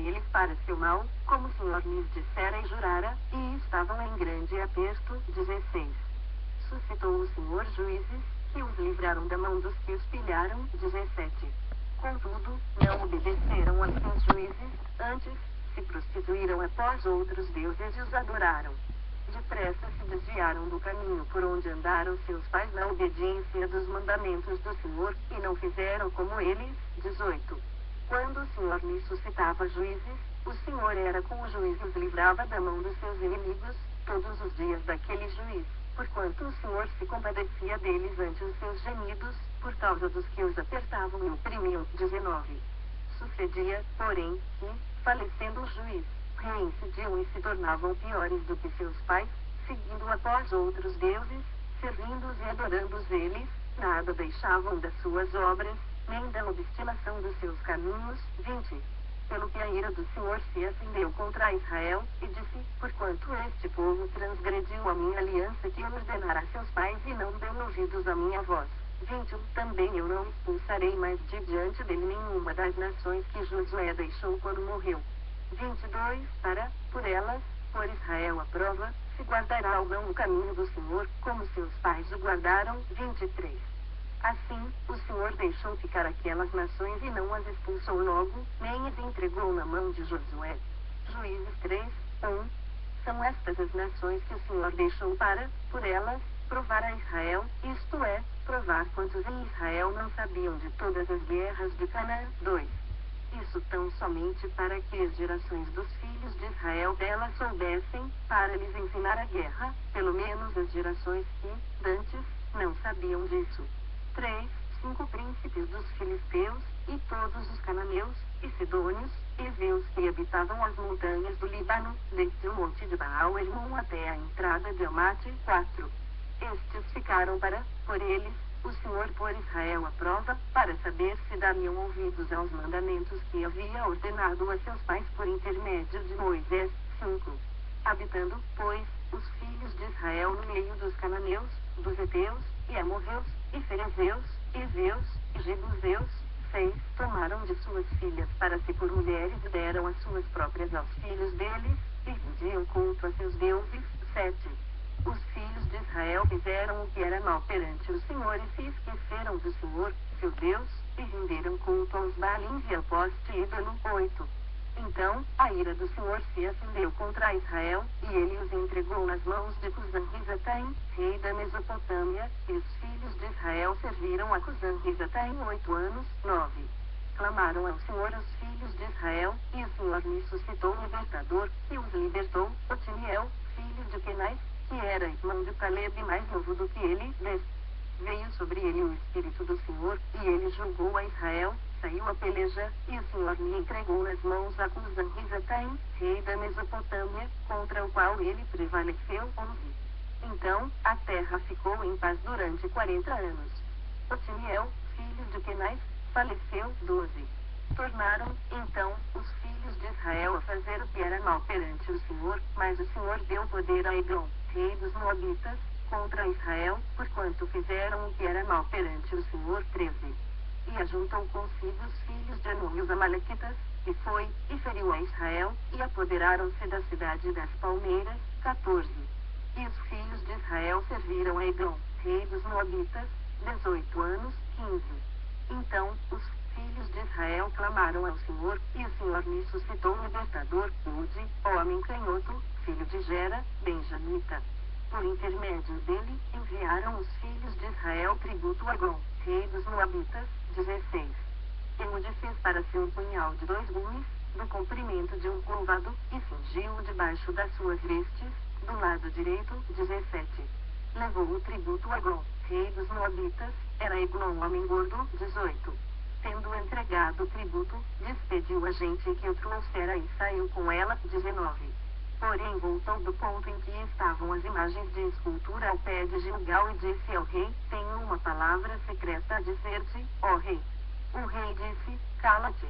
eles para seu mal, como o Senhor lhes dissera e jurara, e estavam em grande aperto. 16. Suscitou o Senhor juízes, que os livraram da mão dos que os pilharam. 17. Contudo, não obedeceram a seus juízes, antes, se prostituíram após outros deuses e os adoraram. Depressa se desviaram do caminho por onde andaram seus pais na obediência dos mandamentos do Senhor, e não fizeram como eles. 18. Quando o Senhor lhes suscitava juízes, o Senhor era com os juízes os livrava da mão dos seus inimigos, todos os dias daquele juiz, porquanto o Senhor se compadecia deles ante os seus gemidos, por causa dos que os apertavam e oprimiam. 19. Sucedia, porém, que, falecendo o juiz, reincidiam e se tornavam piores do que seus pais, seguindo após outros deuses, servindo-os e adorando-os eles, nada deixavam das suas obras, nem da obstinação dos seus caminhos. 20. Pelo que a ira do Senhor se acendeu contra Israel, e disse, porquanto este povo transgrediu a minha aliança que eu ordenara a seus pais e não deu ouvidos à minha voz. 21. Também eu não expulsarei mais de diante dele nenhuma das nações que Josué deixou quando morreu. 22. Para, por elas, por Israel à prova, se guardará ou não o caminho do Senhor, como seus pais o guardaram. 23. Assim, o Senhor deixou ficar aquelas nações e não as expulsou logo, nem as entregou na mão de Josué. Juízes 3, 1. São estas as nações que o Senhor deixou para, por elas, provar a Israel, isto é, provar quantos em Israel não sabiam de todas as guerras de Canaã. 2. Isso tão somente para que as gerações dos filhos de Israel dela soubessem, para lhes ensinar a guerra, pelo menos as gerações que, dantes, não sabiam disso. 3. 5 príncipes dos filisteus, e todos os cananeus, e sidônios, e heveus que habitavam as montanhas do Líbano, desde o monte de Baal-Hermon até a entrada de Amate. 4. Estes ficaram para, por eles, o Senhor por Israel à prova, para saber se dariam ouvidos aos mandamentos que havia ordenado a seus pais por intermédio de Moisés. 5. Habitando, pois, os filhos de Israel no meio dos cananeus, dos heteus, e amorreus, e ferezeus, e heveus, e jebuseus. 6. Tomaram de suas filhas para si por mulheres e deram as suas próprias aos filhos deles, e rendiam culto a seus deuses. 7. Os filhos de Israel fizeram o que era mal perante o Senhor e se esqueceram do Senhor, seu Deus, e renderam culto aos Baalins e ao poste ídolo. 8. Então, a ira do Senhor se acendeu contra Israel, e ele os entregou nas mãos de Cusã-Risataim, rei da Mesopotâmia, e os filhos de Israel serviram a Cusã-Risataim 8 anos. 9. Clamaram ao Senhor os filhos de Israel, e o Senhor lhes suscitou um libertador, e os libertou, Otiniel, filho de Kenaz, que era irmão de Caleb mais novo do que ele. 10. Veio sobre ele o Espírito do Senhor, e ele julgou a Israel, saiu a peleja, e o Senhor lhe entregou nas mãos a Cusã-Risataim, rei da Mesopotâmia, contra o qual ele prevaleceu. 11. Então, a terra ficou em paz durante 40 anos. Otiniel, filho de Kenaz, faleceu. 12. Tornaram, então, os filhos de Israel a fazer o que era mal perante o Senhor, mas o Senhor deu poder a Eglon, rei dos Moabitas, contra Israel, porquanto fizeram o que era mal perante o Senhor. 13. E ajuntou consigo os filhos de Anum e os Amalequitas, e foi, e feriu a Israel, e apoderaram-se da cidade das palmeiras. 14. E os filhos de Israel serviram a Eglon, rei dos Moabitas, 18 anos. 15. Então, os filhos de Israel clamaram ao Senhor, e o Senhor lhes suscitou um libertador, Ude, homem canhoto, filho de Gera, benjamita. Por intermédio dele, enviaram os filhos de Israel tributo a Gon, rei dos Moabitas. 16. E Ude fez para si um punhal de 2 gumes, do comprimento de um côvado, e cingiu-o debaixo das suas vestes, do lado direito. 17. Levou o tributo a Gon, rei dos Moabitas, era Eglon homem gordo. 18. Tendo entregado o tributo, despediu a gente que o trouxera e saiu com ela. 19. Porém voltou do ponto em que estavam as imagens de escultura ao pé de Gilgal e disse ao rei, tenho uma palavra secreta a dizer-te, ó rei. O rei disse, cala-te.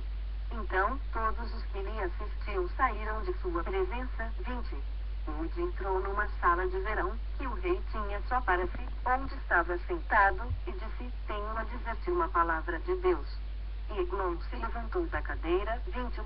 Então, todos os que lhe assistiam saíram de sua presença. 20. Ude entrou numa sala de verão, que o rei tinha só para si, onde estava sentado, e disse, tenho a dizer-te uma palavra de Deus. E Eglon se levantou da cadeira. 21.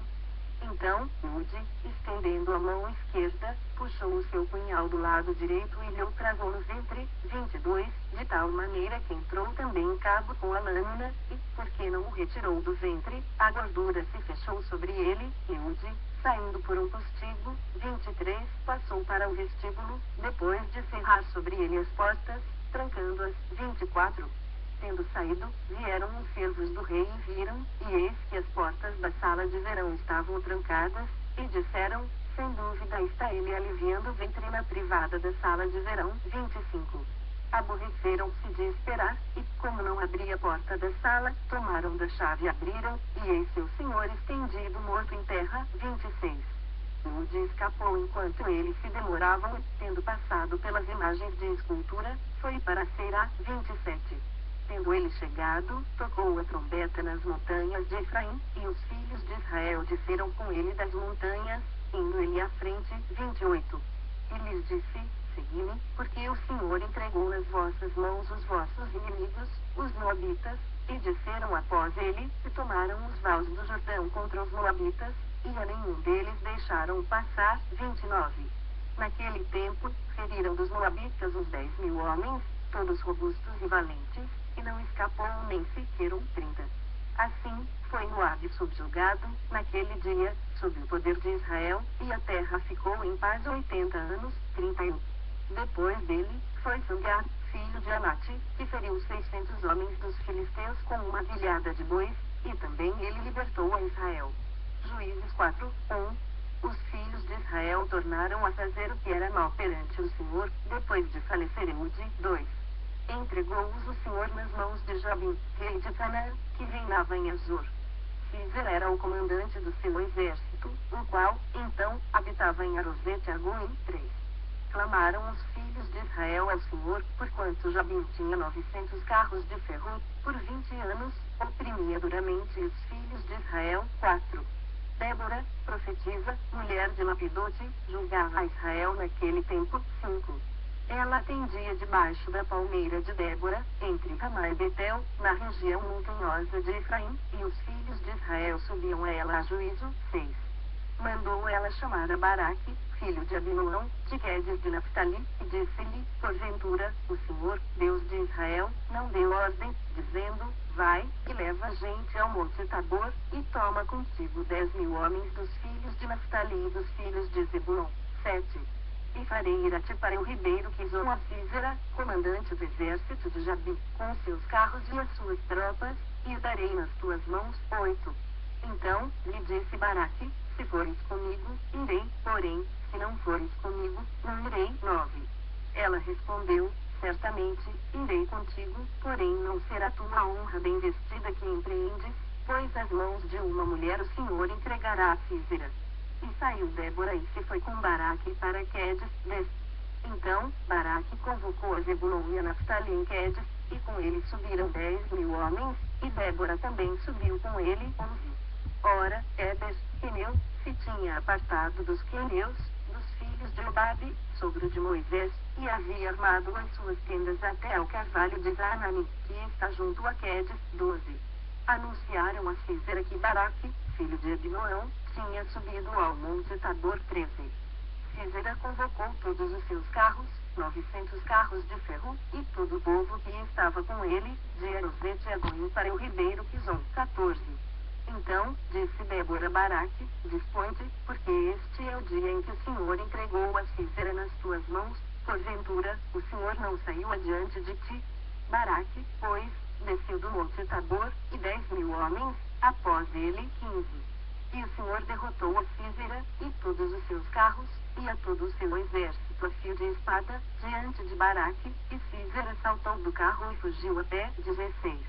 Então, Eude, estendendo a mão esquerda, puxou o seu punhal do lado direito e lhe o travou no ventre. 22, de tal maneira que entrou também em cabo com a lâmina, e, porque não o retirou do ventre, a gordura se fechou sobre ele. Eude, saindo por um postigo. 23, passou para o vestíbulo, depois de cerrar sobre ele as portas, trancando-as. 24. Tendo saído, vieram os servos do rei e viram, e eis que as portas da sala de verão estavam trancadas, e disseram, sem dúvida está ele aliviando o ventre na privada da sala de verão. 25. Aborreceram-se de esperar, e, como não abria a porta da sala, tomaram da chave e abriram, e eis seu senhor estendido morto em terra. 26. Eude escapou enquanto eles se demoravam, e, tendo passado pelas imagens de escultura, foi para Seirá. 27. Tendo ele chegado, tocou a trombeta nas montanhas de Efraim, e os filhos de Israel desceram com ele das montanhas, indo ele à frente. 28. E lhes disse, segui-me, porque o Senhor entregou nas vossas mãos os vossos inimigos, os Moabitas, e desceram após ele, e tomaram os vales do Jordão contra os Moabitas, e a nenhum deles deixaram passar. 29. Naquele tempo, feriram dos Moabitas os 10.000 homens, todos robustos e valentes, e não escapou nem sequer 30. Assim, foi Moabe subjugado, naquele dia, sob o poder de Israel, e a terra ficou em paz 80 anos. 31. Depois dele, foi Sangar, filho de Anate, que feriu 600 homens dos filisteus com uma vilhada de bois, e também ele libertou a Israel. Juízes 4, 1. Os filhos de Israel tornaram a fazer o que era mal perante o Senhor, depois de falecer Eude. 2. Entregou-os o Senhor nas mãos de Jabim, rei de Canaã, que reinava em Azor. Císera era o comandante do seu exército, o qual, então, habitava em Arosete-Agoim. 3. Clamaram os filhos de Israel ao Senhor, porquanto Jabim tinha 900 carros de ferro, por 20 anos, oprimia duramente os filhos de Israel. 4. Débora, profetisa, mulher de Lapidote, julgava a Israel naquele tempo. 5. Ela atendia debaixo da palmeira de Débora, entre Ramá e Betel, na região montanhosa de Efraim, e os filhos de Israel subiam a ela a juízo. 6. Mandou ela chamar a Baraque, filho de Abinoão, de Quedes de Naphtali, e disse-lhe, porventura, o Senhor, Deus de Israel, não deu ordem, dizendo, vai, e leva a gente ao monte Tabor, e toma contigo 10.000 homens dos filhos de Naphtali e dos filhos de Zebulon. 7. E farei ir-te para o ribeiro Quizon a Císera, comandante do exército de Jabi, com os seus carros e as suas tropas, e o darei nas tuas mãos. 8. Então, lhe disse Baraque, se fores comigo, irei, porém, se não fores comigo, não irei. 9. Ela respondeu, certamente, irei contigo, porém não será tua honra bem vestida que empreendes, pois as mãos de uma mulher o Senhor entregará a Císera. E saiu Débora e se foi com Baraque para Quedes. 10. Então, Baraque convocou a Zebulon e a Naphtali em Quedes, e com ele subiram 10.000 homens, e Débora também subiu com ele. 11. Ora, Éber, queneu, se tinha apartado dos queneus, dos filhos de Obabe, sogro de Moisés, e havia armado as suas tendas até ao carvalho de Zanani, que está junto a Quedes. 12. Anunciaram a Císera que Baraque, filho de Abinoão, tinha subido ao monte Tabor. 13. Císera convocou todos os seus carros, 900 carros de ferro, e todo o povo que estava com ele, de Arosete-Agoim para o ribeiro Quizon. 14. Então, disse Débora a Baraque, dispõe-te, porque este é o dia em que o Senhor entregou a Císera nas tuas mãos, porventura, o Senhor não saiu adiante de ti. Baraque, pois, desceu do monte Tabor, e 10.000 homens, após ele. 15. E o Senhor derrotou a Císera, e todos os seus carros, e a todo o seu exército a fio de espada, diante de Baraque, e Císera saltou do carro e fugiu a pé. 16.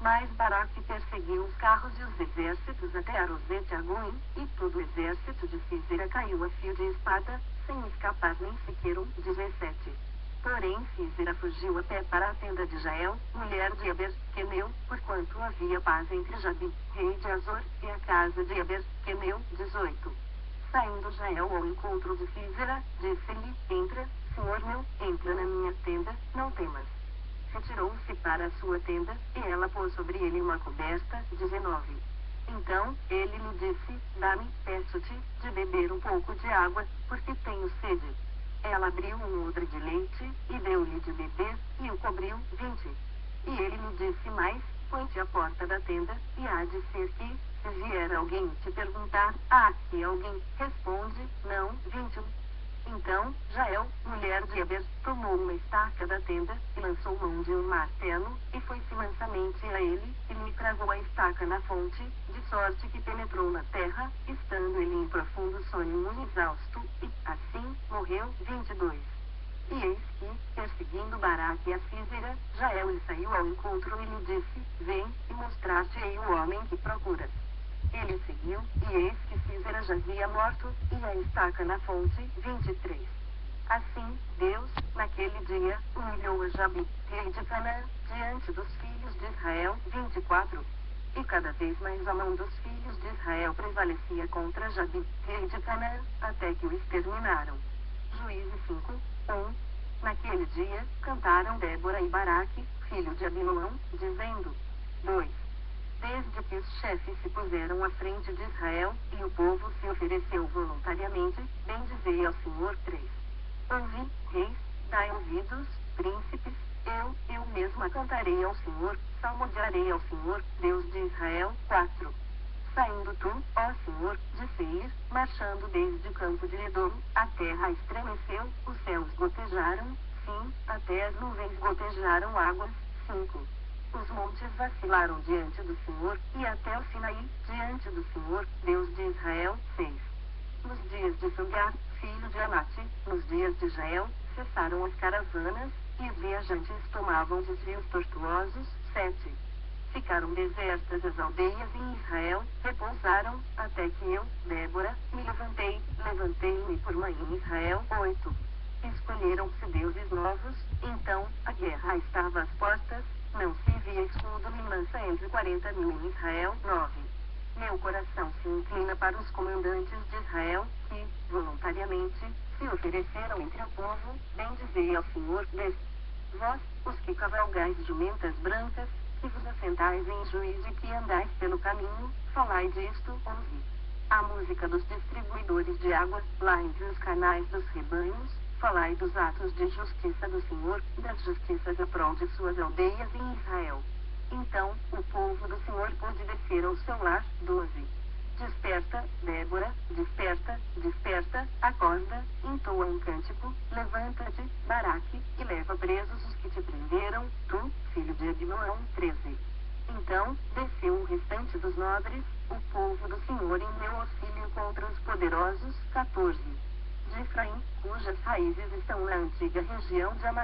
Mas Baraque perseguiu os carros e os exércitos até Arosete-Agoim, e todo o exército de Císera caiu a fio de espada, sem escapar nem sequer 17. Porém Císera fugiu a pé para a tenda de Jael, mulher de Eber, queneu, porquanto havia paz entre Jabi, rei de Azor, e a casa de Eber, queneu. 18. Saindo Jael ao encontro de Císera, disse-lhe, entra, senhor meu, entra na minha tenda, não temas. Retirou-se para a sua tenda, e ela pôs sobre ele uma coberta. 19. Então, ele lhe disse, dá-me, peço-te, de beber um pouco de água, porque tenho sede. Ela abriu um odre de leite, e deu-lhe de beber, e o cobriu. 20. E ele lhe disse mais, põe-te à porta da tenda, e há de ser que, se vier alguém te perguntar, há aqui alguém, responde, não. 21. Então, Jael, mulher de Heber, tomou uma estaca da tenda, e lançou mão de um martelo, e foi-se mansamente a ele, e lhe cravou a estaca na fonte, de sorte que penetrou na terra, estando ele em profundo sonho muito exausto, e, assim, morreu. 22. E eis que, perseguindo Baraque e a Sísera, Jael lhe saiu ao encontro e lhe disse, vem, e mostrar-te-ei o homem que procuras. Ele seguiu, e eis que Sísera jazia morto, e a estaca na fonte. 23. Assim, Deus, naquele dia, humilhou a Jabi, rei de Canaã, diante dos filhos de Israel. 24. E cada vez mais a mão dos filhos de Israel prevalecia contra Jabi, rei de Canaã, até que o exterminaram. Juízes 5, 1. Naquele dia, cantaram Débora e Baraque, filho de Abinoão, dizendo: 2. Desde que os chefes se puseram à frente de Israel, e o povo se ofereceu voluntariamente, bendizei ao Senhor. 3. Ouvi, reis, dai ouvidos, príncipes, eu mesma cantarei ao Senhor, salmodiarei ao Senhor, Deus de Israel. 4. Saindo tu, ó Senhor, de Seir, marchando desde o campo de Edom, a terra estremeceu, os céus gotejaram, sim, até as nuvens gotejaram águas. 5. Os montes vacilaram diante do Senhor, e até o Sinaí, diante do Senhor, Deus de Israel. 6. Nos dias de Sangar, filho de Anate, nos dias de Jael, cessaram as caravanas, e os viajantes tomavam desvios tortuosos. 7. Ficaram desertas as aldeias em Israel, repousaram, até que eu, Débora, me levantei-me por mãe em Israel. 8. Escolheram-se deuses novos, então, a guerra estava às portas, não se via escudo nem lança entre 40.000 em Israel. 9. Meu coração se inclina para os comandantes de Israel, que, voluntariamente, se ofereceram entre o povo, bendizei ao Senhor. 10. Vós, os que cavalgais jumentas brancas, que vos assentais em juízo e que andais pelo caminho, falai disto. 11. A música dos distribuidores de água, lá entre os canais dos rebanhos, falai dos atos de justiça do Senhor, das justiças a prol de suas aldeias em Israel. Então, o povo do Senhor pôde descer ao seu lar. 12. Desperta, Débora, desperta, acorda, entoa um cântico, levanta-te, Baraque, e leva presos os que te prenderam, tu, filho de Abinoão. 13. Então, desceu o restante dos nobres, o povo do Senhor em meu auxílio contra os poderosos. 14. De Efraim, cujas raízes estão na antiga região de Amazônia.